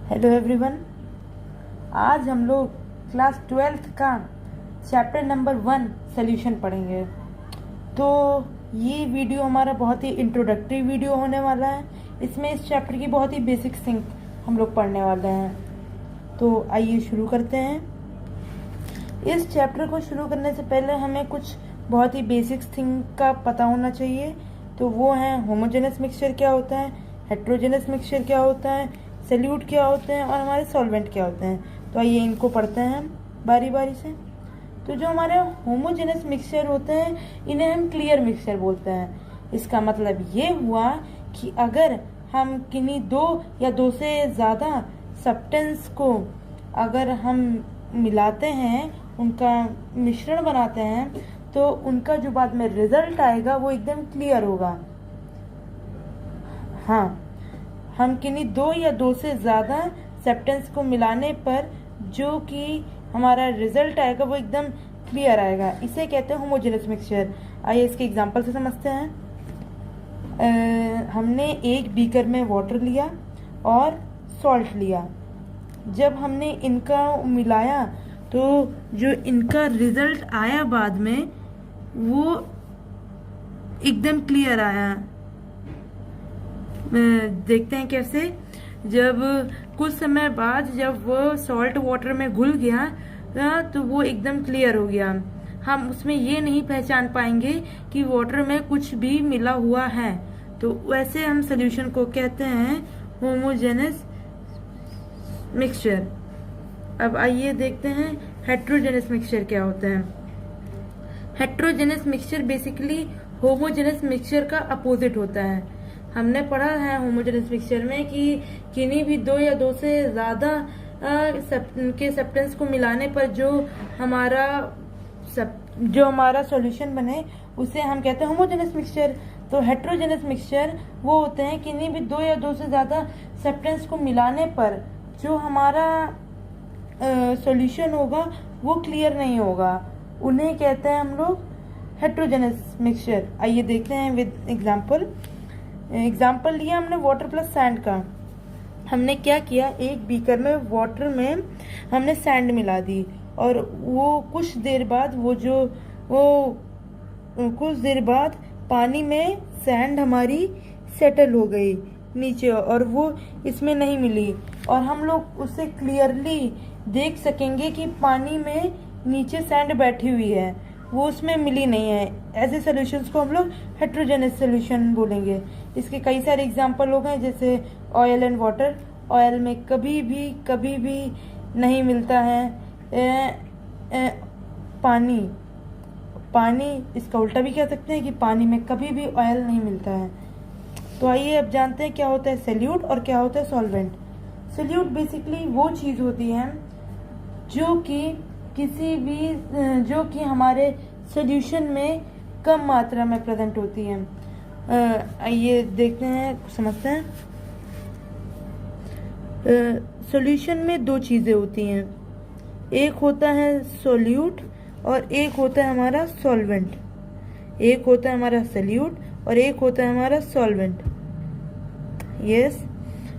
Hello everyone. आज हम लोग क्लास 12th का चैप्टर नंबर 1 सॉल्यूशन पढ़ेंगे। तो ये वीडियो हमारा बहुत ही इंट्रोडक्टरी वीडियो होने वाला है। इसमें इस चैप्टर की बहुत ही बेसिक थिंग हम लोग पढ़ने वाले हैं। तो आइए शुरू करते हैं। इस चैप्टर को शुरू करने से पहले हमें कुछ बहुत ही बेसिक थिंग का पता होना चाहिए। तो वो है होमोजेनस मिक्सचर क्या होता है, हेट्रोजेनस मिक्सचर क्या होता है, सॉल्यूट क्या होते हैं और हमारे सॉल्वेंट क्या होते हैं। तो आइए इनको पढ़ते हैं हम बारी बारी से। तो जो हमारे होमोजेनस मिक्सचर होते हैं इन्हें हम क्लियर मिक्सचर बोलते हैं। इसका मतलब ये हुआ कि अगर हम किन्हीं दो या दो से ज़्यादा सब्सटेंस को अगर हम मिलाते हैं, उनका मिश्रण बनाते हैं, तो उनका जो बाद में रिजल्ट आएगा वो एकदम क्लियर होगा। हाँ, हम किन्हीं दो या दो से ज़्यादा सब्सटेंस को मिलाने पर जो कि हमारा रिजल्ट आएगा वो एकदम क्लियर आएगा, इसे कहते हैं होमोजेनस मिक्सचर। आइए इसके एग्जांपल से समझते हैं। हमने एक बीकर में वाटर लिया और सॉल्ट लिया। जब हमने इनका मिलाया तो जो इनका रिजल्ट आया बाद में वो एकदम क्लियर आया। देखते हैं कैसे। जब कुछ समय बाद जब वो सॉल्ट वाटर में घुल गया तो वो एकदम क्लियर हो गया। हम उसमें ये नहीं पहचान पाएंगे कि वाटर में कुछ भी मिला हुआ है। तो वैसे हम सॉल्यूशन को कहते हैं होमोजेनस मिक्सचर। अब आइए देखते हैं हेट्रोजेनस मिक्सचर क्या होता है। Heterogeneous mixture basically homogeneous mixture का अपोजिट होता है। हमने पढ़ा है होमोजेनस मिक्सचर में कि किन्हीं भी दो या दो से ज़्यादा के सब्सटेंस को मिलाने पर जो हमारा सॉल्यूशन बने उसे हम कहते हैं होमोजेनस मिक्सचर। तो हेट्रोजेनस मिक्सचर वो होते हैं किन्हीं भी दो या दो से ज़्यादा सब्सटेंस को मिलाने पर जो हमारा सॉल्यूशन होगा वो क्लियर नहीं होगा, उन्हें कहते हैं हम लोग हेट्रोजेनस मिक्सचर। आइए देखते हैं विद एग्जाम्पल लिया हमने वाटर प्लस सैंड का। हमने क्या किया, एक बीकर में वाटर में हमने सैंड मिला दी और वो कुछ देर बाद पानी में सैंड हमारी सेटल हो गई नीचे और वो इसमें नहीं मिली। और हम लोग उससे क्लियरली देख सकेंगे कि पानी में नीचे सैंड बैठी हुई है, वो उसमें मिली नहीं है। ऐसे सॉल्यूशंस को हम लोग हेट्रोजेनस सॉल्यूशन बोलेंगे। इसके कई सारे एग्जांपल हो गए, जैसे ऑयल एंड वाटर। ऑयल में कभी भी नहीं मिलता है पानी इसका उल्टा भी कह सकते हैं कि पानी में कभी भी ऑयल नहीं मिलता है। तो आइए अब जानते हैं क्या होता है सॉल्यूट और क्या होता है सॉल्वेंट। सॉल्यूट बेसिकली वो चीज़ होती है जो कि हमारे सॉल्यूशन में कम मात्रा में प्रेजेंट होती है। आइए देखते हैं, समझते हैं। सॉल्यूशन में दो चीज़ें होती हैं, एक होता है सॉल्यूट और एक होता है हमारा सॉल्वेंट। एक होता है हमारा सॉल्यूट और एक होता है हमारा सॉल्वेंट। यस।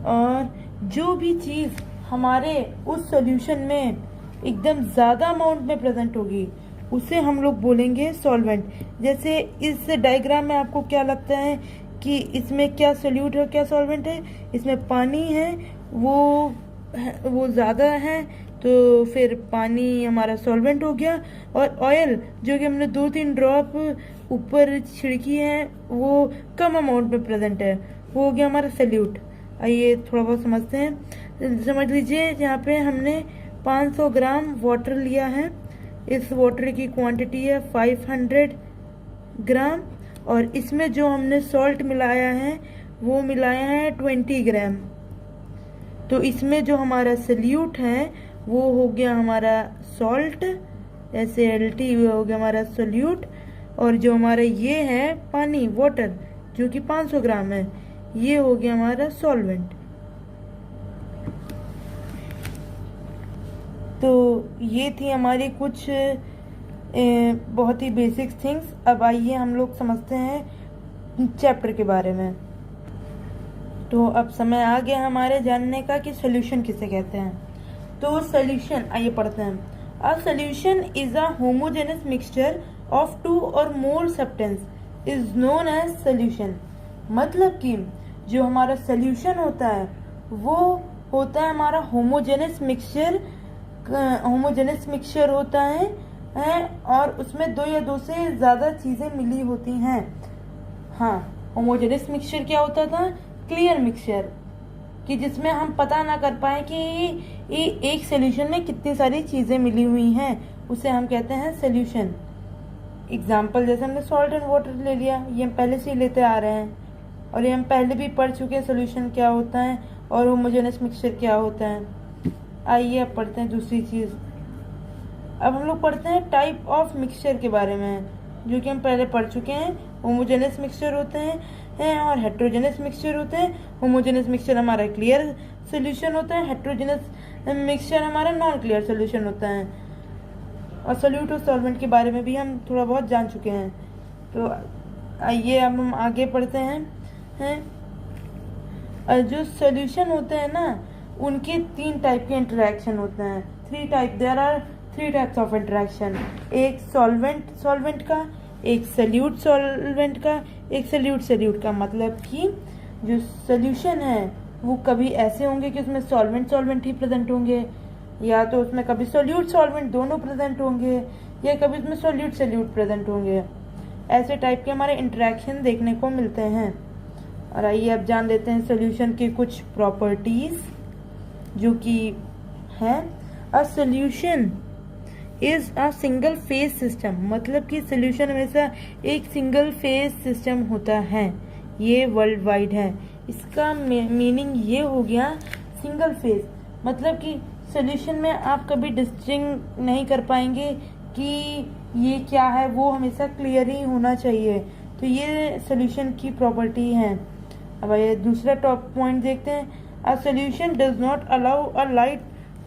और जो भी चीज़ हमारे उस सॉल्यूशन में एकदम ज़्यादा अमाउंट में प्रेजेंट होगी उसे हम लोग बोलेंगे सॉल्वेंट। जैसे इस डायग्राम में आपको क्या लगता है कि इसमें क्या सॉल्यूट है क्या सॉल्वेंट है? इसमें पानी है, वो ज़्यादा है तो फिर पानी हमारा सॉल्वेंट हो गया। और ऑयल जो कि हमने 2-3 ड्रॉप ऊपर छिड़की है वो कम अमाउंट में प्रेजेंट है, वो हो गया हमारा सॉल्यूट। आइए थोड़ा बहुत समझते हैं। समझ लीजिए यहाँ पे हमने 500 ग्राम वाटर लिया है। इस वाटर की क्वांटिटी है 500 ग्राम और इसमें जो हमने सॉल्ट मिलाया है वो मिलाया है 20 ग्राम। तो इसमें जो हमारा सॉल्यूट है वो हो गया हमारा सॉल्ट, ऐसे LT हो गया हमारा सॉल्यूट। और जो हमारा ये है पानी वाटर जो कि 500 ग्राम है, ये हो गया हमारा सॉल्वेंट। तो ये थी हमारी कुछ बहुत ही बेसिक थिंग्स। अब आइए हम लोग समझते हैं चैप्टर के बारे में। तो अब समय आ गया हमारे जानने का कि सोल्यूशन किसे कहते हैं। तो सोल्यूशन आइए पढ़ते हैं। A solution is a homogeneous mixture of two or more substance is known as solution. मतलब कि जो हमारा सोल्यूशन होता है वो होता है हमारा होमोजेनस मिक्सचर होता है और उसमें दो या दो से ज़्यादा चीज़ें मिली होती हैं। हाँ, होमोजेनस मिक्सचर क्या होता था? क्लियर मिक्सचर, कि जिसमें हम पता ना कर पाए कि ये एक सोल्यूशन में कितनी सारी चीज़ें मिली हुई हैं, उसे हम कहते हैं सोल्यूशन। एग्जाम्पल जैसे हमने सॉल्ट एंड वाटर ले लिया, ये हम पहले से ही लेते आ रहे हैं और ये हम पहले भी पढ़ चुके हैं सोल्यूशन क्या होता है और होमोजेनस मिक्सचर क्या होता है। आइए अब पढ़ते हैं दूसरी चीज़। अब हम लोग पढ़ते हैं टाइप ऑफ मिक्सचर के बारे में, जो कि हम पहले पढ़ चुके हैं। होमोजेनस मिक्सचर होते हैं और हेट्रोजेनस मिक्सचर होते हैं। होमोजेनस मिक्सचर हमारा क्लियर सोल्यूशन होता है, हेट्रोजेनस मिक्सचर हमारा नॉन क्लियर सोल्यूशन होता है। और सोल्यूट और सॉल्वेंट के बारे में भी हम थोड़ा बहुत जान चुके हैं। तो आइए अब हम आगे पढ़ते हैं। जो सोल्यूशन होते हैं ना, उनके 3 टाइप के इंटरेक्शन होते हैं। There are 3 types of interaction. एक सॉल्वेंट का, एक सॉल्यूट का, एक सॉल्यूट का। मतलब कि जो सोल्यूशन है वो कभी ऐसे होंगे कि उसमें सॉल्वेंट ही प्रेजेंट होंगे, या तो उसमें कभी सॉल्वेंट दोनों प्रेजेंट होंगे, या कभी उसमें सॉल्यूट प्रेजेंट होंगे। ऐसे टाइप के हमारे इंटरेक्शन देखने को मिलते हैं। और आइए अब जान लेते हैं सोल्यूशन की कुछ प्रॉपर्टीज, जो कि हैं a solution is a single phase system. मतलब कि सोल्यूशन हमेशा एक सिंगल फेज सिस्टम होता है, ये वर्ल्ड वाइड है। इसका मीनिंग ये हो गया सिंगल फेज, मतलब कि सोल्यूशन में आप कभी डिस्टिंग नहीं कर पाएंगे कि ये क्या है, वो हमेशा क्लियर ही होना चाहिए। तो ये सोल्यूशन की प्रॉपर्टी है। अब आइए दूसरा टॉप पॉइंट देखते हैं। A solution does not allow a light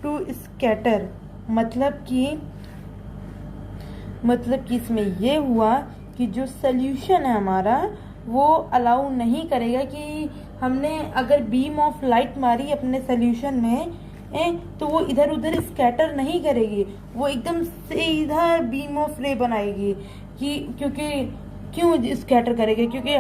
to scatter. मतलब कि इसमें ये हुआ कि जो सोल्यूशन है हमारा वो अलाउ नहीं करेगा कि हमने अगर बीम ऑफ लाइट मारी अपने सोल्यूशन में तो वो इधर उधर स्कैटर नहीं करेगी, वो एकदम सीधा बीम ऑफ रे बनाएगी। क्यों स्कैटर करेगा? क्योंकि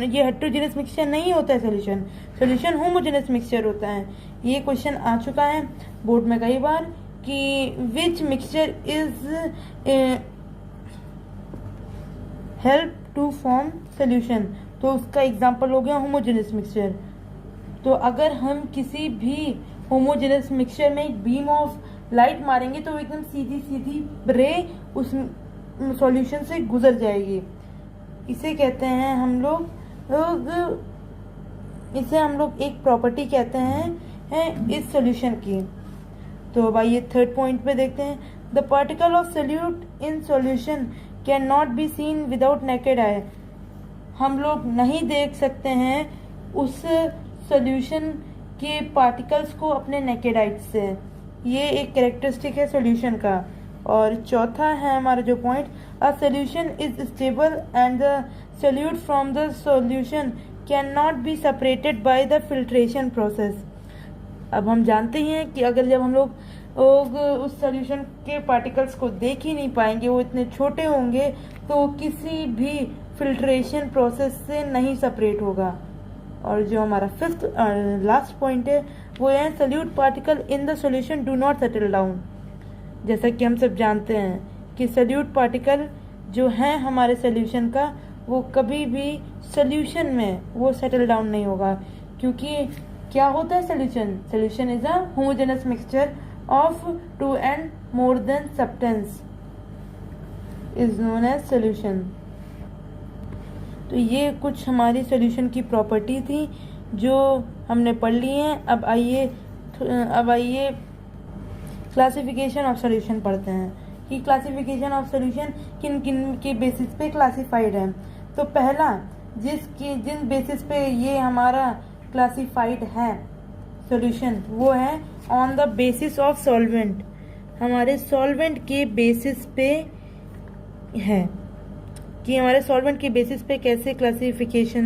ये हेट्रोजेनस मिक्सचर नहीं होता है सोल्यूशन होमोजेनस मिक्सचर होता है। ये क्वेश्चन आ चुका है बोर्ड में कई बार कि which mixture is help to form solution. तो उसका एग्जांपल हो गया होमोजेनस मिक्सचर। तो अगर हम किसी भी होमोजेनस मिक्सचर में एक बीम ऑफ लाइट मारेंगे तो एकदम सीधी रे उस सॉल्यूशन से गुजर जाएगी। इसे कहते हैं हम लोग एक प्रॉपर्टी कहते हैं इस सॉल्यूशन की। तो अब आइए थर्ड पॉइंट पे देखते हैं। The particle of solute in solution can not be seen without naked eye. हम लोग नहीं देख सकते हैं उस सॉल्यूशन के पार्टिकल्स को अपने नेकेड आइज से। ये एक कैरेक्टरिस्टिक है सॉल्यूशन का। और चौथा है हमारा जो point, a solution is stable and the solute from the solution can not be separated by the filtration process. अब हम जानते हैं कि अगर जब हम लोग उस सॉल्यूशन के पार्टिकल्स को देख ही नहीं पाएंगे, वो इतने छोटे होंगे, तो किसी भी फिल्ट्रेशन प्रोसेस से नहीं सेपरेट होगा। और जो हमारा फिफ्थ लास्ट पॉइंट है वो है solute particle in the solution do not settle down. जैसा कि हम सब जानते हैं कि सोल्यूट पार्टिकल जो है हमारे सोल्यूशन का, वो कभी भी सोल्यूशन में वो सेटल डाउन नहीं होगा। क्योंकि क्या होता है solution is a homogeneous mixture of 2 and more than substance is known as solution। तो ये कुछ हमारी सोल्यूशन की प्रॉपर्टी थी जो हमने पढ़ ली हैं। अब आइए क्लासिफिकेशन ऑफ सोल्यूशन पढ़ते हैं कि क्लासिफिकेशन ऑफ सोल्यूशन किन किन के बेसिस पे क्लासिफाइड है। तो पहला जिन बेसिस पे ये हमारा क्लासिफाइड है सोल्यूशन, वो है on the basis of solvent. हमारे सॉल्वेंट के बेसिस पे है कि हमारे सॉल्वेंट के बेसिस पे कैसे क्लासिफाइड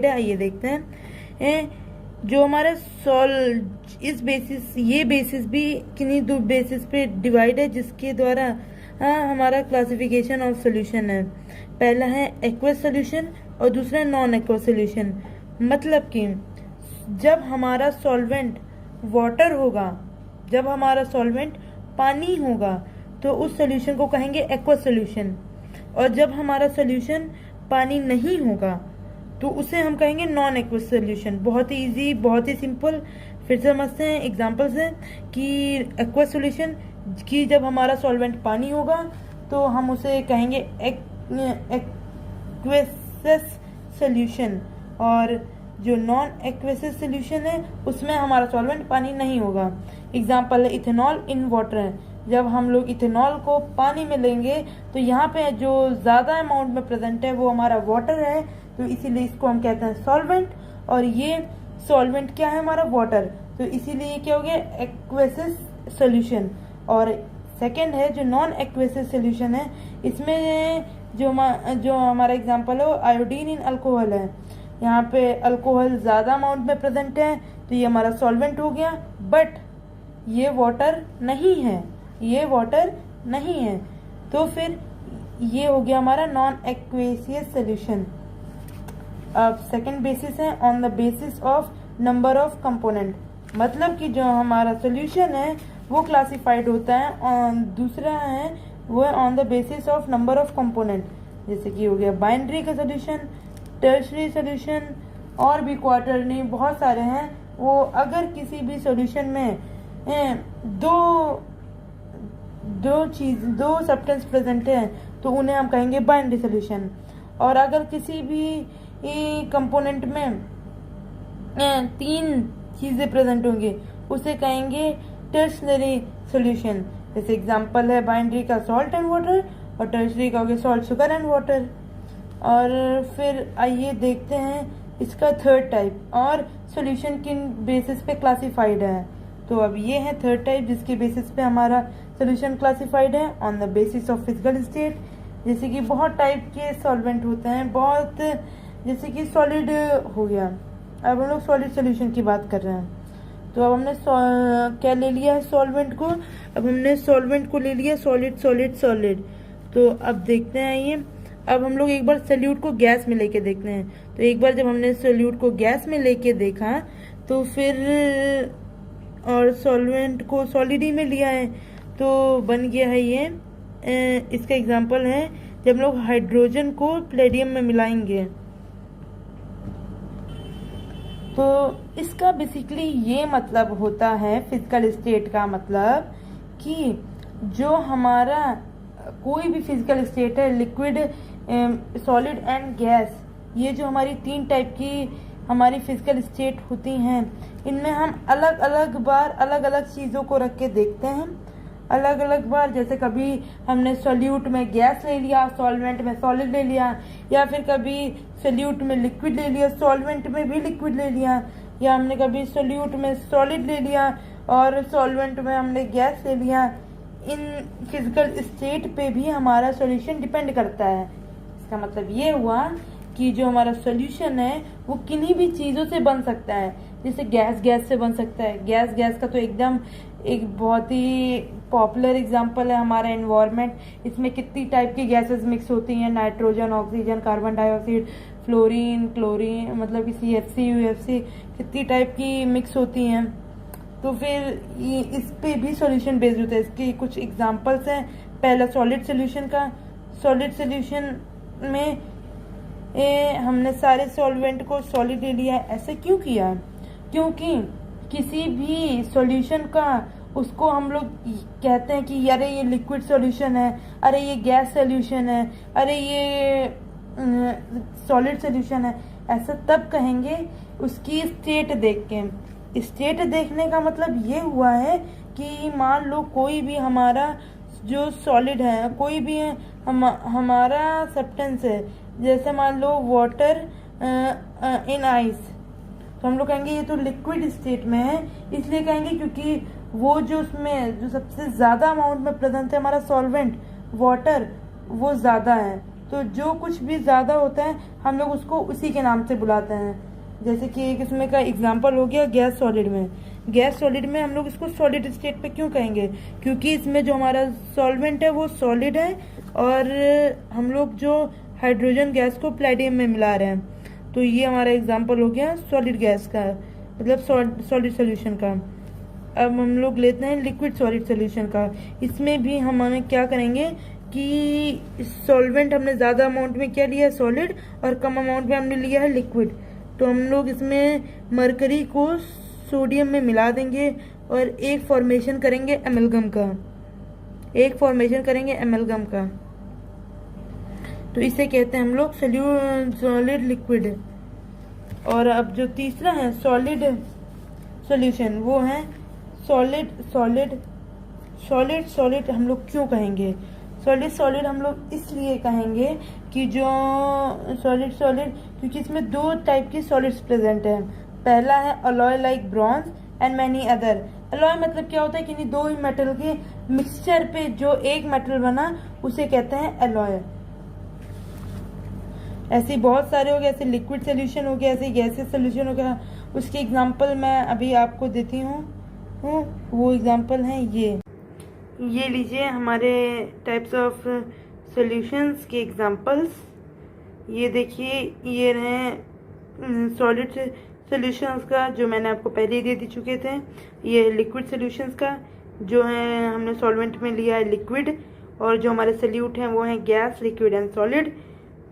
है। आइए देखते हैं। जो हमारा इस बेसिस ये बेसिस भी किन्हीं दो बेसिस पे डिवाइड है, जिसके द्वारा हमारा क्लासिफिकेशन ऑफ सोल्यूशन है। पहला है एक्वस सोल्यूशन और दूसरा नॉन एक्वस सोल्यूशन। मतलब कि जब हमारा सॉल्वेंट वाटर होगा, जब हमारा सॉल्वेंट पानी होगा, तो उस सोल्यूशन को कहेंगे एक्वस सोल्यूशन। और जब हमारा सोल्यूशन पानी नहीं होगा तो उसे हम कहेंगे नॉन एक्वस सोल्यूशन। बहुत ही इजी, बहुत ही सिंपल। फिर से समझते हैं, एग्जांपल्स हैं कि एक्वस सोल्यूशन की जब हमारा सॉल्वेंट पानी होगा तो हम उसे कहेंगे एक्वस सोल्यूशन, और जो नॉन एक्वस सोल्यूशन है उसमें हमारा सॉल्वेंट पानी नहीं होगा। एग्जाम्पल है इथेनॉल इन वाटर है। जब हम लोग इथेनॉल को पानी में लेंगे तो यहाँ पे जो ज़्यादा अमाउंट में प्रेजेंट है वो हमारा वाटर है, तो इसीलिए इसको हम कहते हैं सॉल्वेंट। और ये सॉल्वेंट क्या है हमारा वाटर, तो इसीलिए क्या हो गया एक्वस सोल्यूशन। और सेकंड है जो नॉन एक्वस सोल्यूशन है, इसमें जो हमारा एग्जांपल है वो आयोडीन इन अल्कोहल है। यहाँ पे अल्कोहल ज़्यादा अमाउंट में प्रेजेंट है तो ये हमारा सॉल्वेंट हो गया, बट ये वाटर नहीं है, ये वाटर नहीं है, तो फिर ये हो गया हमारा नॉन एक्वेसियस सोल्यूशन। अब सेकंड बेसिस है on the basis of number of component. मतलब कि जो हमारा सोल्यूशन है वो क्लासिफाइड होता है, और दूसरा है वो है on the basis of number of component. जैसे कि हो गया बाइनरी का सोल्यूशन, टर्शरी सोल्यूशन, और भी क्वार्टरनी, बहुत सारे हैं वो। अगर किसी भी सोल्यूशन में दो सब्सटेंस प्रेजेंट हैं तो उन्हें हम कहेंगे बाइनरी सोल्यूशन। और अगर किसी भी कंपोनेंट में 3 चीजें प्रेजेंट होंगी उसे कहेंगे टर्शरी सोल्यूशन। जैसे एग्जांपल है बाइनरी का सॉल्ट एंड वाटर, और टर्शरी का हो गया सॉल्ट, शुगर एंड वाटर। और फिर आइए देखते हैं इसका थर्ड टाइप, और सोल्यूशन किन बेसिस पे क्लासिफाइड है। तो अब ये है थर्ड टाइप जिसके बेसिस पे हमारा सोल्यूशन क्लासिफाइड है on the basis of physical state. जैसे कि बहुत टाइप के सॉल्वेंट होते हैं, बहुत, जैसे कि सॉलिड हो गया। अब हम लोग सॉलिड सोल्यूशन की बात कर रहे हैं। तो अब हमने क्या ले लिया है सॉल्वेंट को, अब हमने सॉल्वेंट को ले लिया सॉलिड सॉलिड सॉलिड। तो अब देखते हैं ये, अब हम लोग एक बार सोल्यूट को गैस में लेके देखते हैं। तो एक बार जब हमने सोल्यूट को गैस में लेके देखा तो फिर, और सॉल्वेंट को सॉलिड ही में लिया है, तो बन गया है ये। इसका एग्जांपल है जब हम लोग हाइड्रोजन को प्लेडियम में मिलाएंगे। तो इसका बेसिकली ये मतलब होता है फिजिकल स्टेट का मतलब कि जो हमारा कोई भी फिजिकल स्टेट है, लिक्विड, सॉलिड एंड गैस, ये जो हमारी 3 टाइप की हमारी फिजिकल स्टेट होती हैं, इनमें हम अलग अलग बार अलग अलग चीज़ों को रख के देखते हैं। अलग अलग बार, जैसे कभी हमने सोल्यूट में गैस ले लिया, सॉल्वेंट में सॉलिड ले लिया, या फिर कभी सोल्यूट में लिक्विड ले लिया, सॉल्वेंट में भी लिक्विड ले लिया, या हमने कभी सोल्यूट में सॉलिड ले लिया और सॉल्वेंट में हमने गैस ले लिया। इन फिजिकल स्टेट पे भी हमारा सॉल्यूशन डिपेंड करता है। इसका मतलब ये हुआ कि जो हमारा सॉल्यूशन है वो किन्हीं भी चीज़ों से बन सकता है। जैसे गैस से बन सकता है, गैस का तो एकदम एक बहुत ही पॉपुलर एग्जांपल है हमारा एनवायरनमेंट। इसमें कितनी टाइप की गैसेस मिक्स होती हैं, nitrogen, oxygen, carbon dioxide, fluorine, chlorine, मतलब कि CFC, UFC, कितनी टाइप की मिक्स होती हैं। तो फिर ये इस पे भी सॉल्यूशन बेस्ड होता है। इसके कुछ एग्जांपल्स हैं। पहला सॉलिड सोल्यूशन का, सॉलिड सोल्यूशन में हमने सारे सॉल्वेंट को सॉलिड ले लिया है। ऐसे क्यों किया? क्योंकि किसी भी सॉल्यूशन का उसको हम लोग कहते हैं कि अरे ये लिक्विड सॉल्यूशन है, अरे ये गैस सॉल्यूशन है, अरे ये सॉलिड सॉल्यूशन है। ऐसा तब कहेंगे उसकी स्टेट देख के। स्टेट देखने का मतलब ये हुआ है कि मान लो कोई भी हमारा जो सॉलिड है, कोई भी हमारा सब्सटेंस है, जैसे मान लो वाटर इन आइस, तो हम लोग कहेंगे ये तो लिक्विड स्टेट में है। इसलिए कहेंगे क्योंकि वो जो उसमें जो सबसे ज़्यादा अमाउंट में प्रेजेंट है हमारा सॉल्वेंट वाटर, वो ज़्यादा है। तो जो कुछ भी ज़्यादा होता है हम लोग उसको उसी के नाम से बुलाते हैं। जैसे कि एक इसमें का एग्जांपल हो गया गैस सॉलिड में। गैस सॉलिड में हम लोग इसको सॉलिड स्टेट पे क्यों कहेंगे, क्योंकि इसमें जो हमारा सॉल्वेंट है वो सॉलिड है और हम लोग जो हाइड्रोजन गैस को प्लेटिनम में मिला रहे हैं। तो ये हमारा एग्जांपल हो गया सॉलिड गैस का, मतलब सॉलिड सोल्यूशन का। अब हम लोग लेते हैं लिक्विड सॉलिड सोल्यूशन का। इसमें भी हमें क्या करेंगे कि सॉल्वेंट हमने ज़्यादा अमाउंट में क्या लिया है सॉलिड, और कम अमाउंट में हमने लिया है लिक्विड। तो हम लोग इसमें मरकरी को सोडियम में मिला देंगे और एक फॉर्मेशन करेंगे एमलगम का, तो इसे कहते हैं हम लोग सॉलिड लिक्विड। और अब जो तीसरा है सॉलिड सॉल्यूशन, वो है सॉलिड हम लोग क्यों कहेंगे सॉलिड हम लोग इसलिए कहेंगे कि जो सॉलिड क्योंकि इसमें दो टाइप की सॉलिड्स प्रेजेंट है। पहला है alloy like bronze and many other. Alloy मतलब क्या होता है कि दो ही मेटल के मिक्सचर पे जो एक मेटल बना उसे कहते हैं अलॉय। ऐसे बहुत सारे हो गए, ऐसे लिक्विड सोल्यूशन हो गया, ऐसे गैसेस सोल्यूशन हो गया। उसके एग्जांपल मैं अभी आपको देती हूँ, वो एग्जांपल हैं ये लीजिए हमारे टाइप्स ऑफ सॉल्यूशंस के एग्जांपल्स। ये देखिए ये रहे सॉलिड सॉल्यूशंस का जो मैंने आपको पहले ही दे चुके थे। ये लिक्विड सॉल्यूशंस का जो है हमने सॉल्वेंट में लिया है लिक्विड, और जो हमारे सॉल्यूट हैं वो हैं गैस, लिक्विड एंड सॉलिड।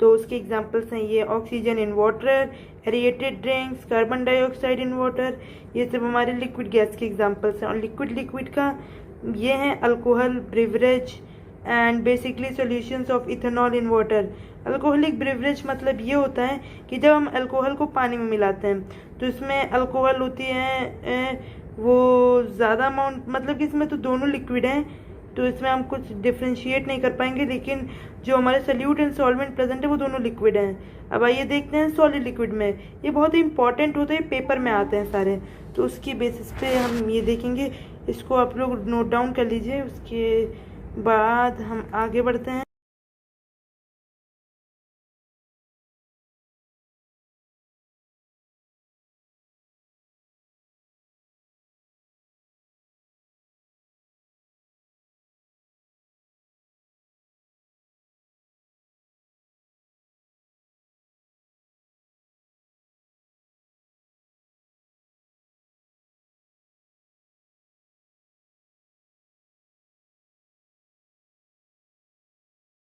तो उसके एग्जांपल्स हैं ये oxygen in water, aerated drinks, carbon dioxide in water. ये सब हमारे लिक्विड गैस के एग्जांपल्स हैं। और लिक्विड का ये हैं alcohol, beverage and basically solutions of ethanol in water. Alcoholic beverage मतलब ये होता है कि जब हम अल्कोहल को पानी में मिलाते हैं तो इसमें अल्कोहल होती है वो ज़्यादा अमाउंट, मतलब कि इसमें तो दोनों लिक्विड हैं तो इसमें हम कुछ डिफ्रेंशिएट नहीं कर पाएंगे, लेकिन जो हमारे सॉल्यूट एंड सॉल्वेंट प्रेजेंट है वो दोनों लिक्विड हैं। अब आइए देखते हैं सॉलिड लिक्विड में। ये बहुत ही इंपॉर्टेंट होते हैं, पेपर में आते हैं सारे, तो उसकी बेसिस पे हम ये देखेंगे। इसको आप लोग नोट डाउन कर लीजिए, उसके बाद हम आगे बढ़ते हैं।